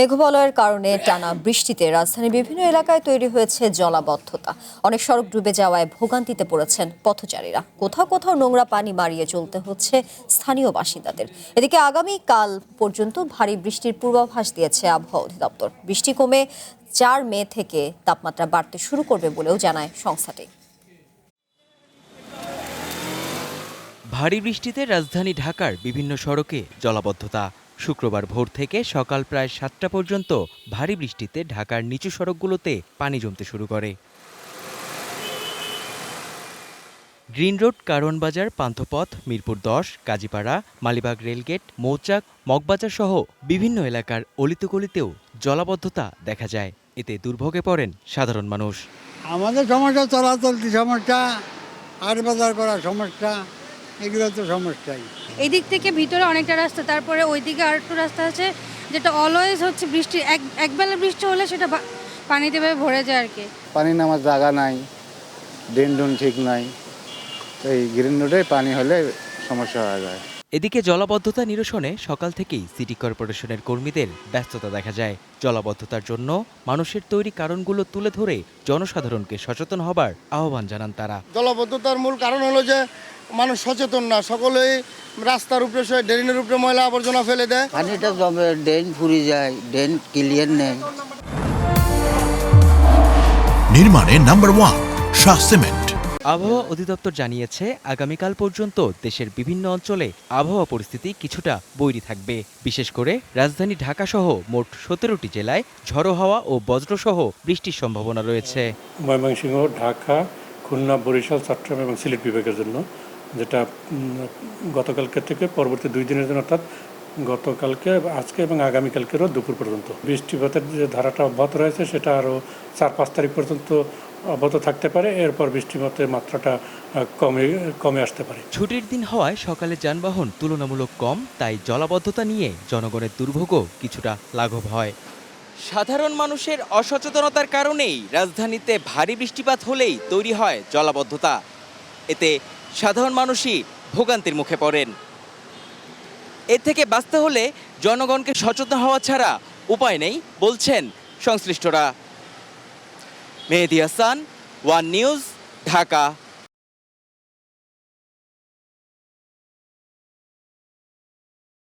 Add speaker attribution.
Speaker 1: মেঘবলয়ের কারণে টানা বৃষ্টিতে রাজধানীর বিভিন্ন এলাকায় তৈরি হয়েছে জলাবদ্ধতা। অনেক সড়ক ডুবে যাওয়ায় ভোগান্তিতে পড়েছেন পথচারীরা। কোথাও কোথাও নোংরা পানি মারিয়ে চলতে হচ্ছে স্থানীয় বাসিন্দাদের। এদিকে আগামী কাল পর্যন্ত ভারী বৃষ্টির পূর্বাভাস দিয়েছে আবহাওয়া অধিদপ্তর। বৃষ্টি কমে 4 মে থেকে তাপমাত্রা বাড়তে শুরু করবে বলেও জানায় সংস্থাটি।
Speaker 2: ভারী বৃষ্টিতে রাজধানী ঢাকার বিভিন্ন সড়কে জলাবদ্ধতা। শুক্রবার ভোর থেকে সকাল প্রায় 7টা পর্যন্ত ভারী বৃষ্টিতে ঢাকার নিচু সড়কগুলোতে পানি জমতে শুরু করে। গ্রিন রোড, কারওয়ান বাজার, পান্থপথ, মিরপুর 10, কাজীপাড়া, মালিবাগ রেলগেট, মৌচাক, মগবাজার সহ বিভিন্ন এলাকার অলিতে-গলিতেও জলাবদ্ধতা দেখা যায়। এতে দুর্ভোগে পড়েন সাধারণ মানুষ।
Speaker 3: আমাদের সমস্যা চলাচলতি সমস্যা, আর বাজার করার সমস্যা, এগুলো তো সমস্যাই।
Speaker 4: এই দিক থেকে ভিতরে অনেকটা রাস্তা, তারপরে ওইদিকে আরেকটু রাস্তা আছে যেটা অলওয়েজ হচ্ছে বৃষ্টি একবেলা বৃষ্টি হলে সেটা পানিতে ভরে যায় আর কি।
Speaker 5: পানি নামার জায়গা নাই, ড্রেন ঠিক নাই, তো এই গ্রিন রোডে পানি হলে সমস্যা হয়ে যায়।
Speaker 2: এদিকে জলাবদ্ধতা নিরসনে সকাল থেকেই সিটি কর্পোরেশনের কর্মীদের ব্যস্ততা দেখা যায়। জলাবদ্ধতার জন্য মানুষের তৈরি কারণগুলো তুলে ধরে জনসাধারণকে সচেতন হবার আহ্বান জানান তারা।
Speaker 6: জলাবদ্ধতার মূল কারণ হলো যে মানুষ সচেতন না, সকলেই রাস্তার উপরে ড্রেনের উপরে ময়লা আবর্জনা ফেলে দেয়।
Speaker 7: পানিটা জমে, ড্রেন ফুরিয়ে যায়, ড্রেন ক্লিয়ার নেই।
Speaker 8: নির্মাণে নাম্বার 1 শাহ সিমেন্ট।
Speaker 2: আবহাওয়া অধিদপ্তর জানিয়েছে আগামীকাল পর্যন্ত দেশের বিভিন্ন অঞ্চলে আবহাওয়া পরিস্থিতি কিছুটা বৈরী থাকবে। বিশেষ করে রাজধানী ঢাকা সহ মোট 17টি জেলায় ঝড়ো হাওয়া ও বজ্রসহ বৃষ্টির সম্ভাবনা রয়েছে।
Speaker 9: ময়মনসিংহ, ঢাকা, খুলনা, বরিশাল, চট্টগ্রাম এবং সিলেট বিভাগের জন্য, যেটা গতকালকে থেকে পরবর্তী 2 দিনের জন্য, অর্থাৎ গতকালকে, আজকে এবং আগামীকালকেরও দুপুর পর্যন্ত বৃষ্টিপাতের যে ধারাটা অব্যাহত রয়েছে সেটা আরও 4-5 তারিখ পর্যন্ত অব্যাহত থাকতে পারে। এরপর বৃষ্টিপাতের মাত্রাটা কমে আসতে পারে।
Speaker 2: ছুটির দিন হওয়ায় সকালে যানবাহন তুলনামূলক কম, তাই জলাবদ্ধতা নিয়ে জনগণের দুর্ভোগও কিছুটা লাঘব হয়। সাধারণ মানুষের অসচেতনতার কারণেই রাজধানীতে ভারী বৃষ্টিপাত হলেই তৈরি হয় জলাবদ্ধতা। এতে সাধারণ মানুষই ভোগান্তির মুখে পড়েন। এ থেকে বাঁচতে হলে জনগণকে সচেতন হওয়া ছাড়া উপায় নেই বলছেন সংশ্লিষ্টরা। মেহেদী হাসান, ওয়ান নিউজ, ঢাকা।